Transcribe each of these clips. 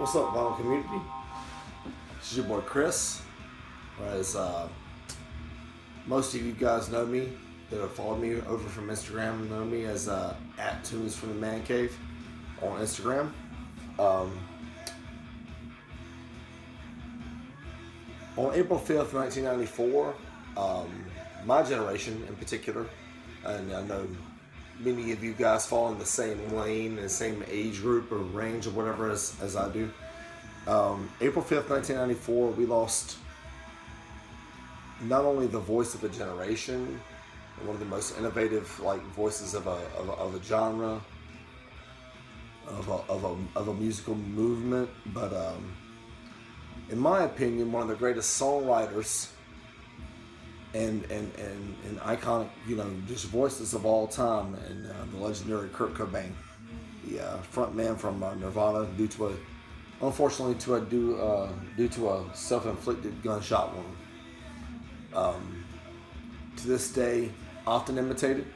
What's up, vinyl community? This is your boy Chris. As most of you guys know me that have followed me over from Instagram know me as at Tunes from the Man Cave on Instagram. On April 5th, 1994, my generation in particular, and I know many of you guys fall in the same lane, the same age group or range or whatever as I do. April 5th, 1994, we lost not only the voice of a generation, one of the most innovative voices of a genre, of a musical movement, but in my opinion, one of the greatest songwriters and iconic, just voices of all time, and the legendary Kurt Cobain, the front man from Nirvana, due to a self-inflicted gunshot wound. To this day, often imitated,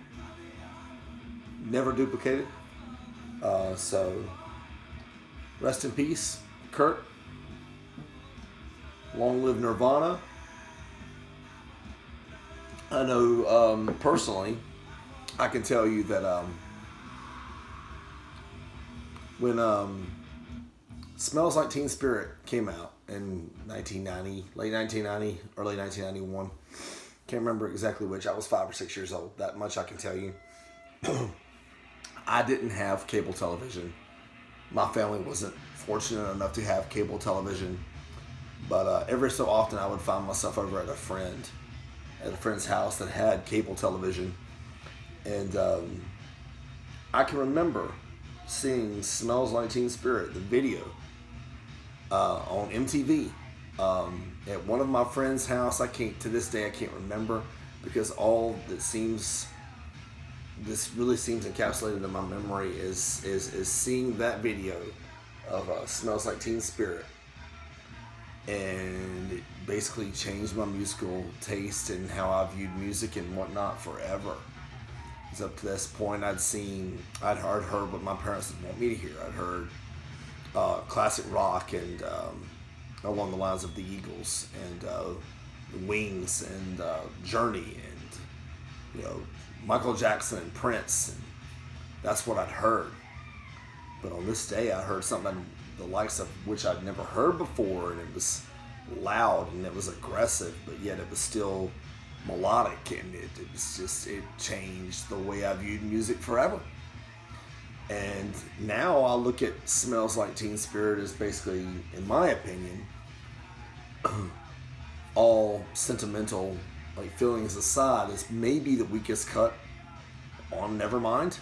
never duplicated. So, rest in peace, Kurt. Long live Nirvana. I know personally, I can tell you that when Smells Like Teen Spirit came out in 1990, late 1990, early 1991, can't remember exactly which. I was 5 or 6 years old. That much I can tell you. I didn't have cable television. My family wasn't fortunate enough to have cable television, but every so often I would find myself over at a friend's house that had cable television, and I can remember seeing Smells Like Teen Spirit, the video, on MTV at one of my friend's house. To this day I can't remember, because this really seems encapsulated in my memory is seeing that video of Smells Like Teen Spirit, and it basically changed my musical taste and how I viewed music and whatnot forever. Because up to this point, I'd heard what my parents didn't want me to hear. I'd heard classic rock and along the lines of the Eagles and the Wings and Journey and Michael Jackson and Prince. And that's what I'd heard. But on this day, I heard something the likes of which I'd never heard before, and it was loud and it was aggressive, but yet it was still melodic, and it changed the way I viewed music forever. And now I look at Smells Like Teen Spirit as basically, in my opinion, all sentimental feelings aside, is maybe the weakest cut on Nevermind,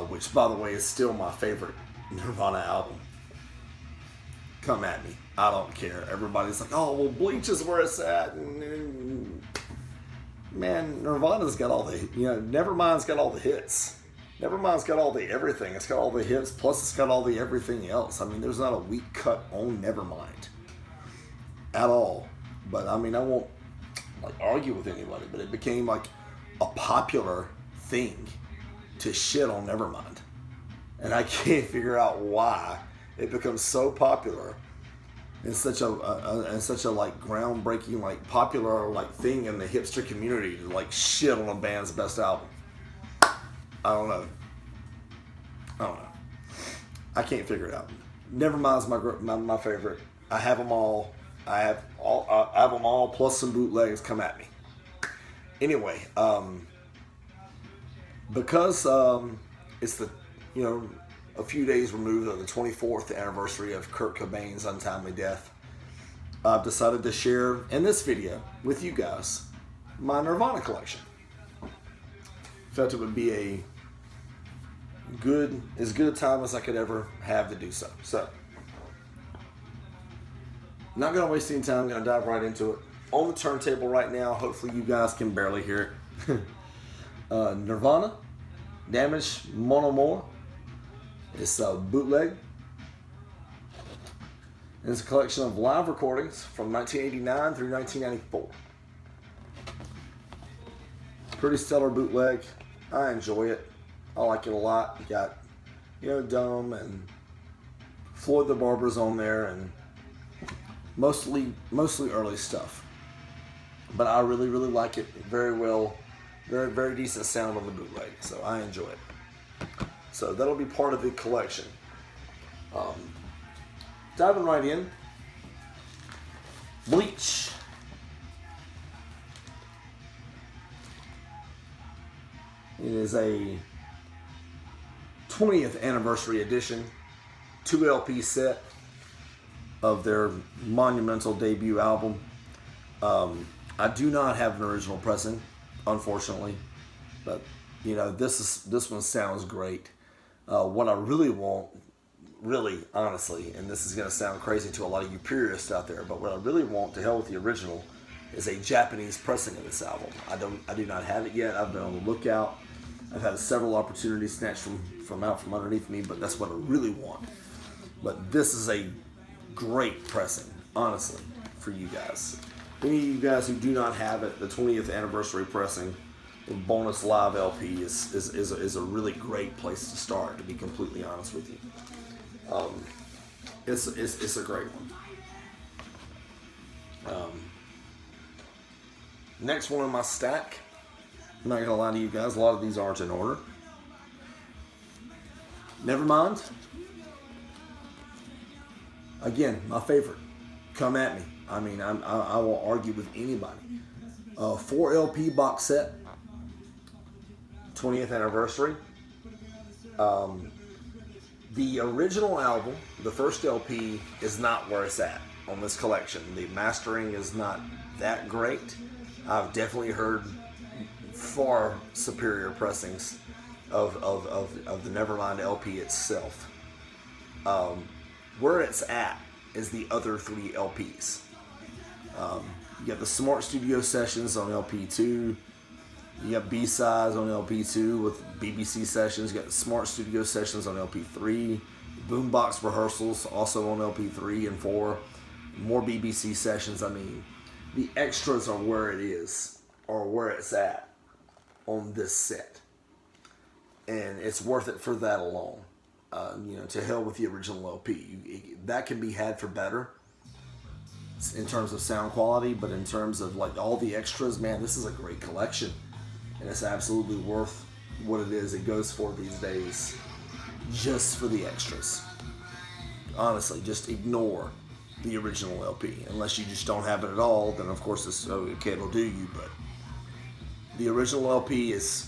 which by the way is still my favorite Nirvana album. Come at me, I don't care. Everybody's like, oh well, Bleach is where it's at, and man, Nirvana's got all the, Nevermind's got all the hits. Nevermind's got all the everything. It's got all the hits, plus it's got all the everything else. I mean, there's not a weak cut on Nevermind at all. But I mean, I won't argue with anybody, but it became a popular thing to shit on Nevermind, and I can't figure out why it becomes so popular and such a groundbreaking popular thing in the hipster community to shit on a band's best album. I don't know. I can't figure it out. Nevermind's my favorite. I have them all. I have them all plus some bootlegs. Come at me. Anyway, because it's the a few days removed of the 24th anniversary of Kurt Cobain's untimely death, I've decided to share in this video with you guys my Nirvana collection. Felt it would be as good a time as I could ever have to do so. So, not going to waste any time, going to dive right into it. On the turntable right now, hopefully you guys can barely hear it. Nirvana, Damage, Mon Amour. It's a bootleg. And it's a collection of live recordings from 1989 through 1994. Pretty stellar bootleg. I enjoy it. I like it a lot. You got, Dome and Floyd the Barber's on there, and mostly early stuff. But I really like it very well. Very decent sound on the bootleg, so I enjoy it. So that'll be part of the collection. Diving right in, Bleach. It is a 20th anniversary edition, 2 LP set of their monumental debut album. I do not have an original pressing, unfortunately, but this one sounds great. What I really want, really honestly, and this is going to sound crazy to a lot of you purists out there, but what I really want, to hell with the original, is a Japanese pressing of this album. I do not have it yet. I've been on the lookout. I've had several opportunities snatched from out from underneath me, but that's what I really want. But this is a great pressing, honestly, for you guys. Any of you guys who do not have it, the 20th anniversary pressing with bonus live LP is a really great place to start, to be completely honest with you. It's a great one. Next one in my stack, I'm not gonna lie to you guys, a lot of these aren't in order. Nevermind. Again, my favorite. Come at me. I mean, I will argue with anybody. 4 LP box set, 20th anniversary. The original album, the first LP, is not where it's at on this collection. The mastering is not that great. I've definitely heard far superior pressings of the Nevermind LP itself. Where it's at is the other 3 LPs. You got the Smart Studio Sessions on LP2. You got B-Sides on LP2 with BBC Sessions. You got the Smart Studio Sessions on LP3. Boombox Rehearsals also on LP3 and 4. More BBC Sessions. I mean, the extras are where it is, or where it's at on this set. And it's worth it for that alone. To hell with the original LP. That can be had for better in terms of sound quality, but in terms of like all the extras, man, this is a great collection. And it's absolutely worth what it is it goes for these days, just for the extras. Honestly, just ignore the original LP. Unless you just don't have it at all, then of course this okay, it'll do you, but the original LP is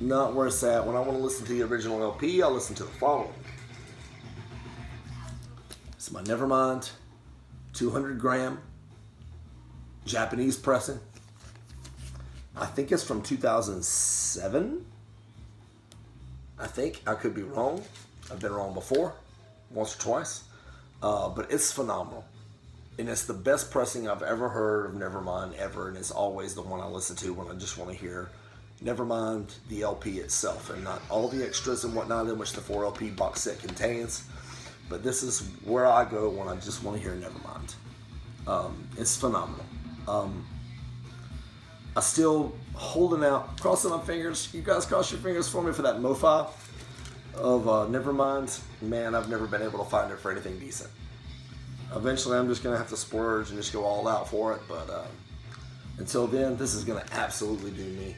not where it's at. When I want to listen to the original LP, I'll listen to the following. It's my Nevermind 200 gram Japanese pressing. I think it's from 2007. I think. I could be wrong. I've been wrong before, once or twice. But it's phenomenal. And it's the best pressing I've ever heard of Nevermind ever, and it's always the one I listen to when I just want to hear Nevermind, the LP itself, and not all the extras and whatnot in which the 4 LP box set contains. But this is where I go when I just want to hear Nevermind. It's phenomenal. I still holding out, crossing my fingers. You guys cross your fingers for me for that MoFi of Nevermind. Man, I've never been able to find it for anything decent. Eventually, I'm just going to have to splurge and just go all out for it. But until then, this is going to absolutely do me.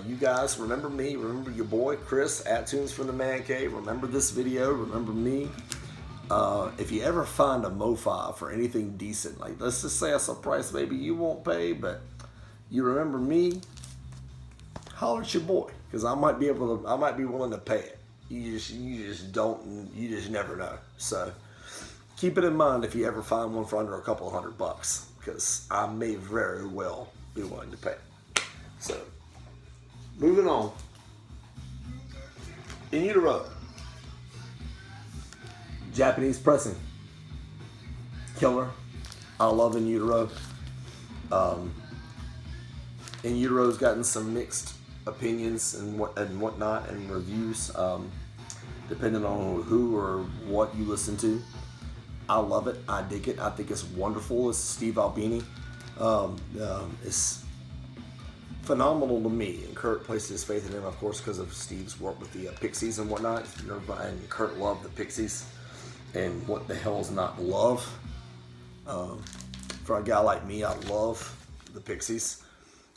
You guys, remember me. Remember your boy, Chris, at Tunes from the Man Cave. Remember this video. Remember me. If you ever find a MoFi for anything decent, like let's just say it's a price maybe you won't pay, but you remember me, holler at your boy, because I might be willing to pay it. You just never know. So keep it in mind if you ever find one for under a couple $100, because I may very well be willing to pay it. So moving on. In utero, Japanese pressing, killer. I love In Utero. In Utero's gotten some mixed opinions and whatnot and reviews, depending on who or what you listen to. I love it. I dig it. I think it's wonderful. It's Steve Albini. It's phenomenal to me. And Kurt placed his faith in him, of course, because of Steve's work with the Pixies and whatnot. And Kurt loved the Pixies. And what the hell is not love? For a guy like me, I love the Pixies,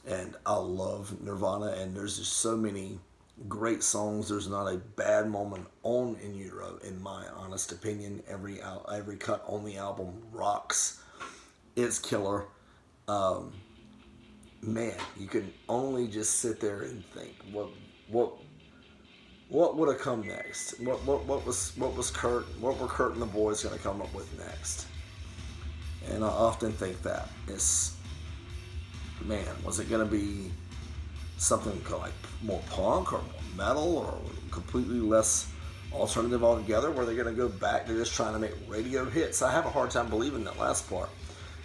and I love Nirvana, and there's just so many great songs. There's not a bad moment on In Utero, in my honest opinion. Every cut on the album rocks. It's killer. Man, you can only just sit there and think, what would have come next? What was Kurt? What were Kurt and the boys going to come up with next? And I often think that it's, man, was it going to be something like more punk or more metal or completely less alternative altogether? Were they going to go back to just trying to make radio hits? I have a hard time believing that last part.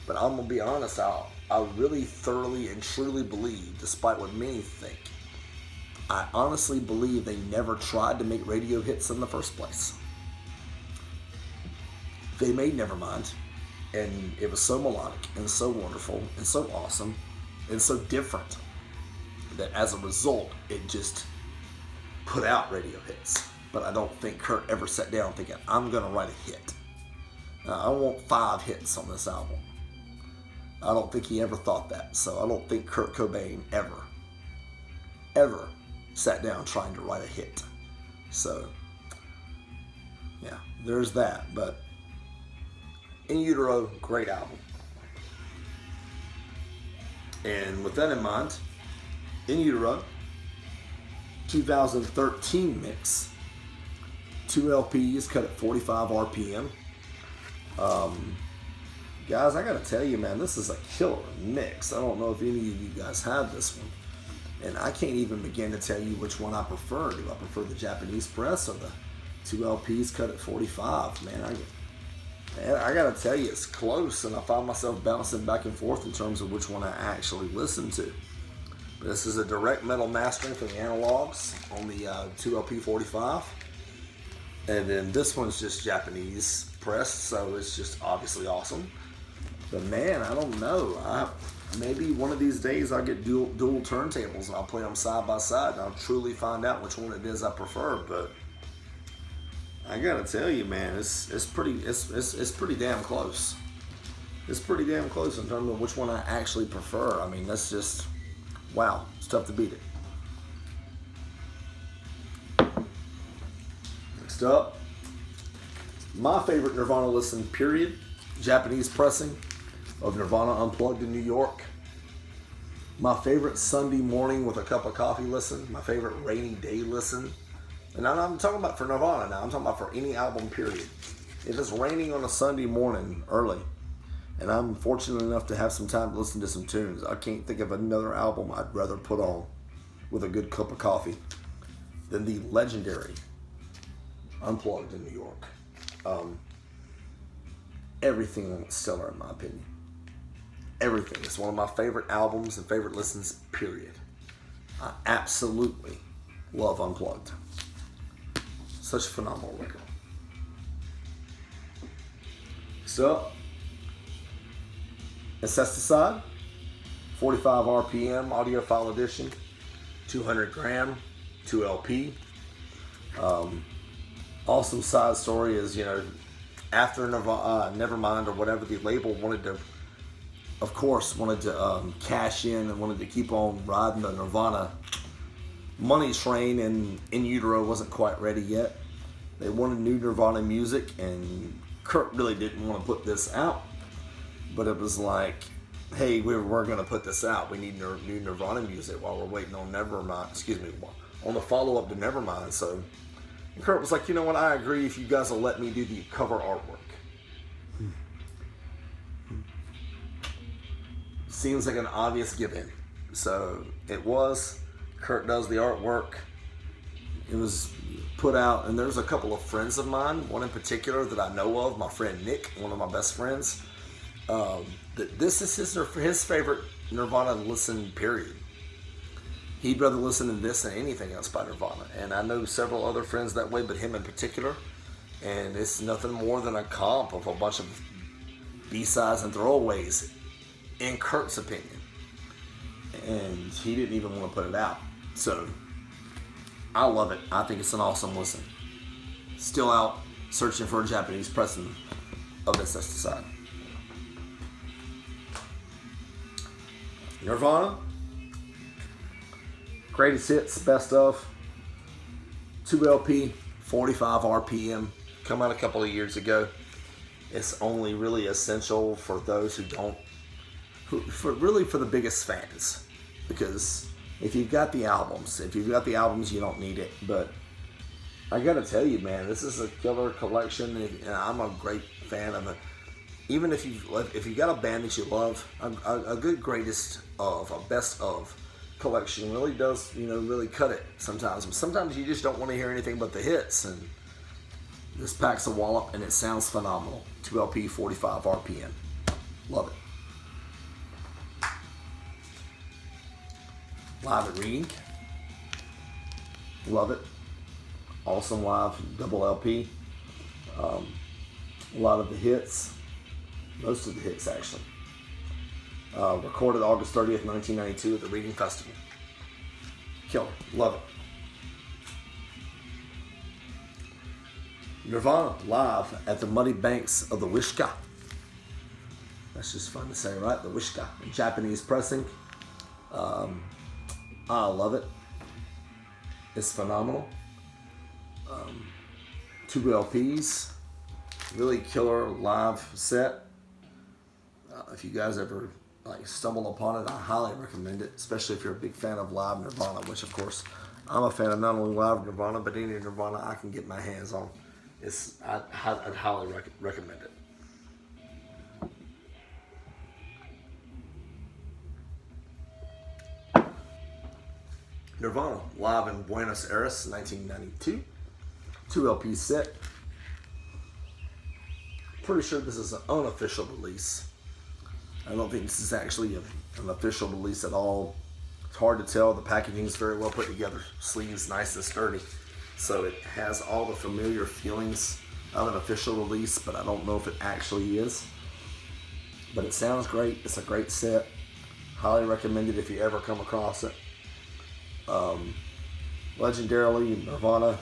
But I'm going to be honest, I really thoroughly and truly believe, despite what many think, I honestly believe they never tried to make radio hits in the first place. They made Nevermind, and it was so melodic and so wonderful and so awesome and so different that as a result, it just put out radio hits. But I don't think Kurt ever sat down thinking, I'm going to write a hit. I want 5 hits on this album. I don't think he ever thought that. So I don't think Kurt Cobain ever sat down trying to write a hit. So, yeah, there's that. But In Utero, great album. And with that in mind, In Utero, 2013 mix, 2 LPs cut at 45 RPM. Guys, I gotta tell you, man, this is a killer mix. I don't know if any of you guys have this one. And I can't even begin to tell you which one I prefer. Do I prefer the Japanese press or the 2 LPs cut at 45? Man, I gotta tell you, it's close, and I find myself bouncing back and forth in terms of which one I actually listen to. But this is a direct metal mastering from the analogs on the 2 LP 45. And then this one's just Japanese pressed, so it's just obviously awesome. But man, I don't know. Maybe one of these days I'll get dual turntables and I'll play them side by side and I'll truly find out which one it is I prefer. But I gotta tell you, man, it's pretty damn close. It's pretty damn close in terms of which one I actually prefer. I mean, that's just, wow, it's tough to beat it. Next up, my favorite Nirvana listen, period. Japanese pressing of Nirvana Unplugged in New York. My favorite Sunday morning with a cup of coffee listen. My favorite rainy day listen. And I'm talking about for Nirvana now. I'm talking about for any album, period. If it's raining on a Sunday morning early, and I'm fortunate enough to have some time to listen to some tunes, I can't think of another album I'd rather put on with a good cup of coffee than the legendary Unplugged in New York. Everything on it's stellar in my opinion. Everything. It's one of my favorite albums and favorite listens, period. I absolutely love Unplugged. Such a phenomenal record. So, Incesticide, 45 RPM, audiophile edition, 200 gram, 2 LP. Awesome side story is, after Nevermind or whatever, the label wanted to cash in and wanted to keep on riding the Nirvana money train, and In Utero wasn't quite ready yet. They wanted new Nirvana music, and Kurt really didn't want to put this out, but it was like, hey, we're going to put this out. We need new Nirvana music while we're waiting on on the follow-up to Nevermind. So Kurt was like, you know what, I agree if you guys will let me do the cover artwork. Seems like an obvious give-in. So it was. Kurt does the artwork. It was put out, and there's a couple of friends of mine, one in particular that I know of, my friend Nick, one of my best friends, that this is his favorite Nirvana listen, period. He'd rather listen to this than anything else by Nirvana. And I know several other friends that way, but him in particular. And it's nothing more than a comp of a bunch of B-sides and throwaways, in Kurt's opinion. And he didn't even want to put it out. So, I love it. I think it's an awesome listen. Still out, searching for a Japanese pressing of Incesticide. Nirvana, greatest hits, best of, 2 LP, 45 RPM, come out a couple of years ago. It's only really essential for those who don't, for the biggest fans, because if you've got the albums, you don't need it. But I gotta tell you, man, this is a killer collection, and I'm a great fan of it. Even if you got a band that you love, a good greatest of, a best of collection really does, really cut it sometimes. Sometimes you just don't want to hear anything but the hits, and this packs a wallop, and it sounds phenomenal. 2 LP, 45 RPM. Love it. Live at Reading. Love it. Awesome live, double LP. A lot of the hits. Most of the hits, actually. Recorded August 30th, 1992 at the Reading Festival. Killer. Love it. Nirvana live at the Muddy Banks of the Wishka. That's just fun to say, right? The Wishka. Japanese pressing. I love it. It's phenomenal. 2 LPs. Really killer live set. If you guys ever stumble upon it, I highly recommend it, especially if you're a big fan of live Nirvana, which of course I'm a fan of not only live Nirvana, but any Nirvana I can get my hands on. I'd highly recommend it. Nirvana live in Buenos Aires, 1992. 2 LP set. Pretty sure this is an unofficial release. I don't think this is actually an official release at all. It's hard to tell. The packaging is very well put together. Sleeves nice and sturdy. So it has all the familiar feelings of an official release, but I don't know if it actually is. But it sounds great. It's a great set. Highly recommend it if you ever come across it. Legendarily, Nirvana,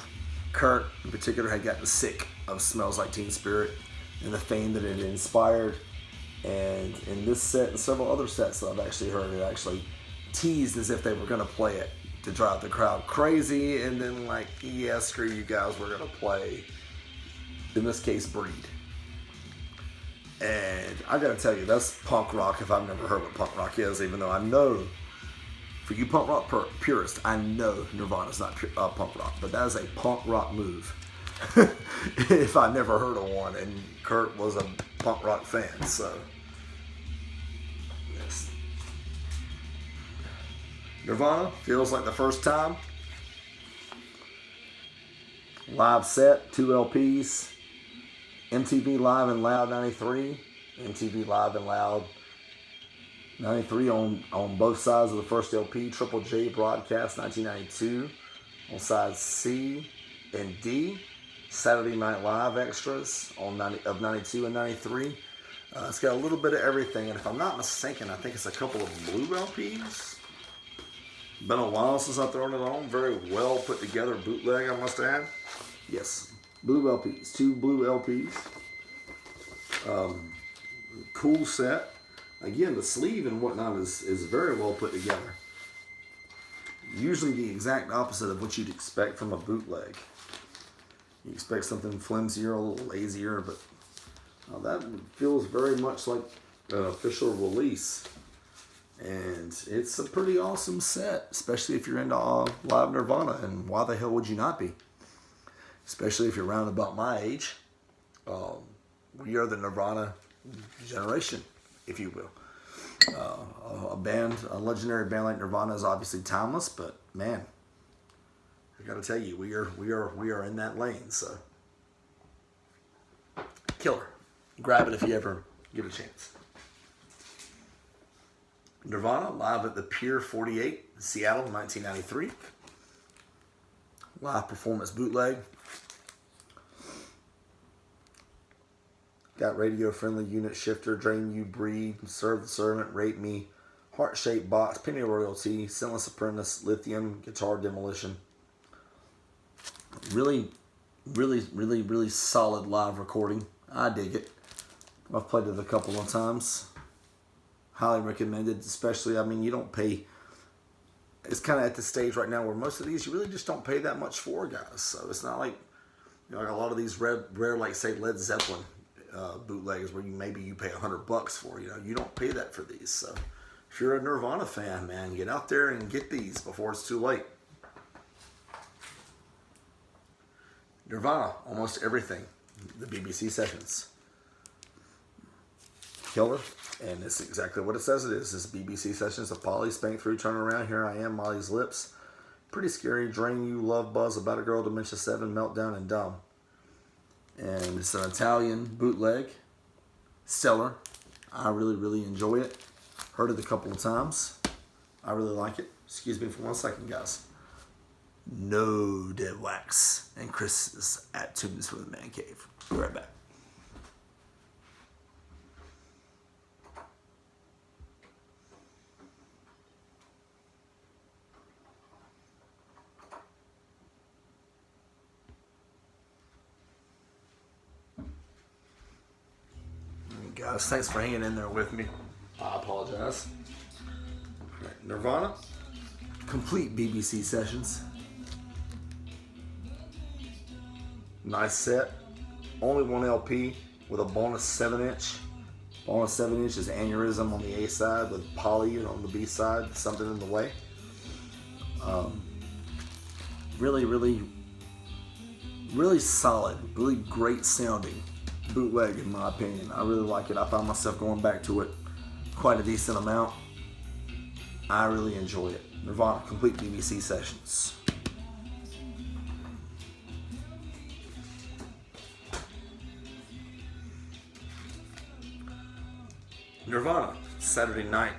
Kurt in particular, had gotten sick of Smells Like Teen Spirit and the fame that it inspired. And in this set and several other sets that I've actually heard, it actually teased as if they were going to play it to drive the crowd crazy, and then yeah, screw you guys, we're going to play, in this case, Breed. And I got to tell you, that's punk rock if I've never heard what punk rock is, even though I know, for you punk rock purists, I know Nirvana's not punk rock, but that is a punk rock move. If I never heard of one, and Kurt was a punk rock fan, so yes. Nirvana feels like the first time. Live set, 2 LPs. MTV Live and Loud 93. MTV Live and Loud 93 on both sides of the first LP. Triple J broadcast 1992 on sides C and D. Saturday Night Live extras of 92 and 93. It's got a little bit of everything, and if I'm not mistaken, I think it's a couple of blue LPs. Been a while since I've thrown it on. Very well put together bootleg, I must add. Yes, blue LPs, 2 blue LPs. Cool set. Again, the sleeve and whatnot is very well put together. Usually the exact opposite of what you'd expect from a bootleg. You expect something flimsier, a little lazier, but that feels very much like an official release. And it's a pretty awesome set, especially if you're into live Nirvana, and why the hell would you not be? Especially if you're around about my age. We are the Nirvana generation, if you will. A legendary band like Nirvana is obviously timeless, but man, I gotta tell you, we are in that lane. So, killer. Grab it if you ever get a chance. Nirvana live at the Pier 48, Seattle, 1993. Live performance bootleg. Got radio-friendly unit shifter, Drain You, Breed, Serve the Servant, Rape Me, Heart-Shaped Box, Penny Royalty, Sinless Apprentice, Lithium, Guitar Demolition. Really Really, really, really solid live recording. I dig it. I've played it a couple of times. Highly recommended, especially, I mean, you don't pay. It's kind of at the stage right now where most of these you really just don't pay that much for, guys. So it's not like, like a lot of these rare like say Led Zeppelin bootlegs where you pay $100 for. You don't pay that for these. So if you're a Nirvana fan, man, get out there and get these before it's too late. Nirvana, almost everything. The BBC sessions. Killer, and it's exactly what it says it is. This BBC sessions of Polly, Spank Through, Turn Around, Here I Am, Molly's Lips, Pretty Scary, Drain You, Love Buzz, About a Girl, Dementia 7, Meltdown, and Dumb. And it's an Italian bootleg. Stellar. I really, really enjoy it. Heard it a couple of times. I really like it. Excuse me for 1 second, guys. No Dead Wax. And Chris is at Tunes for the Man Cave. Be right back. Guys, thanks for hanging in there with me. I apologize. Right, Nirvana, complete BBC sessions. Nice set. Only one LP with a bonus 7-inch. Bonus 7-inch is Aneurysm on the A side with Polly on the B side. Something in the Way. Really, really, really solid. Really great sounding bootleg in my opinion. I really like it. I found myself going back to it quite a decent amount. I really enjoy it. Nirvana, complete BBC sessions. Nirvana, Saturday Night.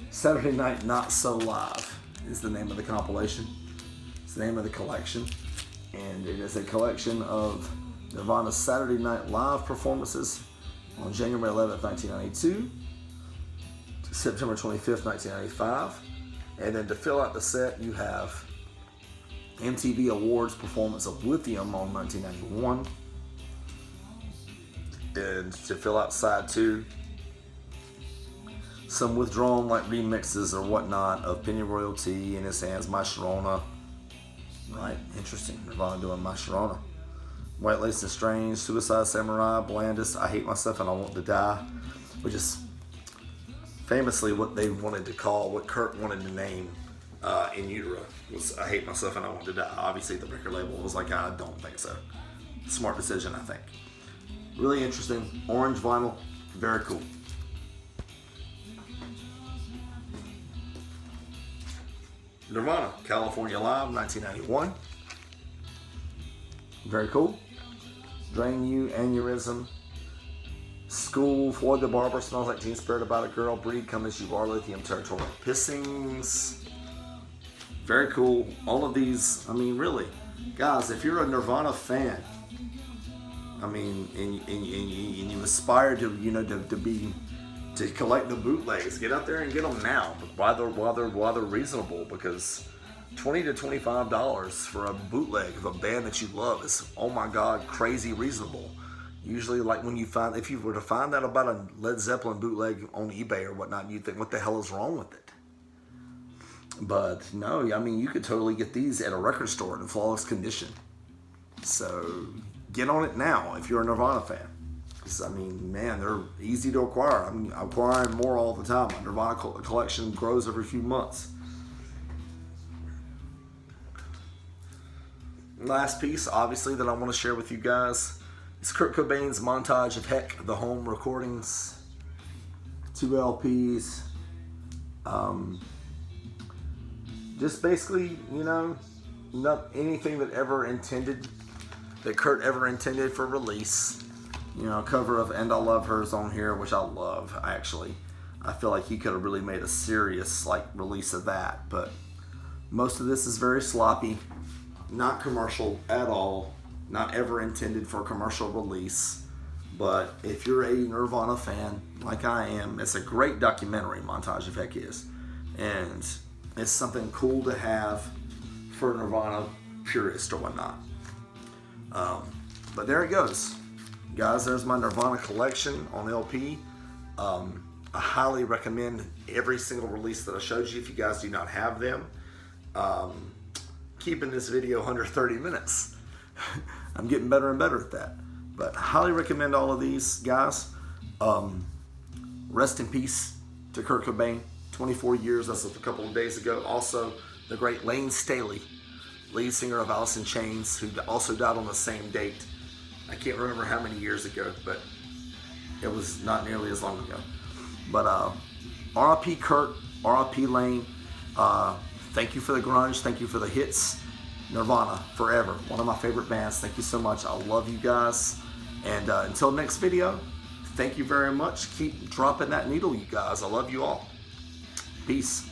Saturday Night Not So Live is the name of the compilation. It's the name of the collection. And it is a collection of Nirvana's Saturday Night Live performances on January 11th, 1992 to September 25th, 1995. And then to fill out the set, you have MTV Awards performance of Lithium on 1991. And to fill out side 2, some withdrawn like remixes or whatnot of Penny Royalty, In His Hands, My Sharona. Right, interesting. Nirvana doing My Sharona. White Lace and Strange, Suicide Samurai, Blandest, I Hate Myself and I Want to Die, which is famously what they wanted to call, what Kurt wanted to name In Utero, was I Hate Myself and I Want to Die. Obviously the record label was like, I don't think so. Smart decision, I think. Really interesting. Orange vinyl, very cool. Nirvana, California Live, 1991. Very cool. Drain You, Aneurysm, School, Floyd the Barber, Smells Like Teen Spirit, About a Girl, Breed, Come As You Are, Lithium, Territorial Pissings. Very cool. All of these, I mean, really, guys, if you're a Nirvana fan, I mean, and you aspire to to collect the bootlegs, get out there and get them now while they're reasonable, because $20 to $25 for a bootleg of a band that you love is, oh my God, crazy reasonable. Usually, like if you were to find out about a Led Zeppelin bootleg on eBay or whatnot, you'd think, what the hell is wrong with it? But no, I mean, you could totally get these at a record store in flawless condition. So get on it now if you're a Nirvana fan. Because, I mean, man, they're easy to acquire. I'm acquiring more all the time. My Nirvana collection grows every few months. Last piece, obviously, that I want to share with you guys is Kurt Cobain's Montage of Heck, the home recordings, 2 LPs. Just basically, not anything that Kurt ever intended for release. A cover of And I Love Her's on here, which I love, actually. I feel like he could have really made a serious release of that, but most of this is very sloppy. Not commercial at all. Not ever intended for commercial release. But if you're a Nirvana fan, like I am, it's a great documentary, Montage of Heck is. And it's something cool to have for Nirvana purists or whatnot. But there it goes. Guys, there's my Nirvana collection on LP. I highly recommend every single release that I showed you if you guys do not have them. Keeping this video under 30 minutes. I'm getting better and better at that. But highly recommend all of these, guys. Rest in peace to Kurt Cobain. 24 years, as of a couple of days ago. Also, the great Lane Staley, lead singer of Alice in Chains, who also died on the same date. I can't remember how many years ago, but it was not nearly as long ago. But R.I.P. Kurt, R.I.P. Lane. Thank you for the grunge. Thank you for the hits. Nirvana, forever. One of my favorite bands. Thank you so much. I love you guys. And until next video, thank you very much. Keep dropping that needle, you guys. I love you all. Peace.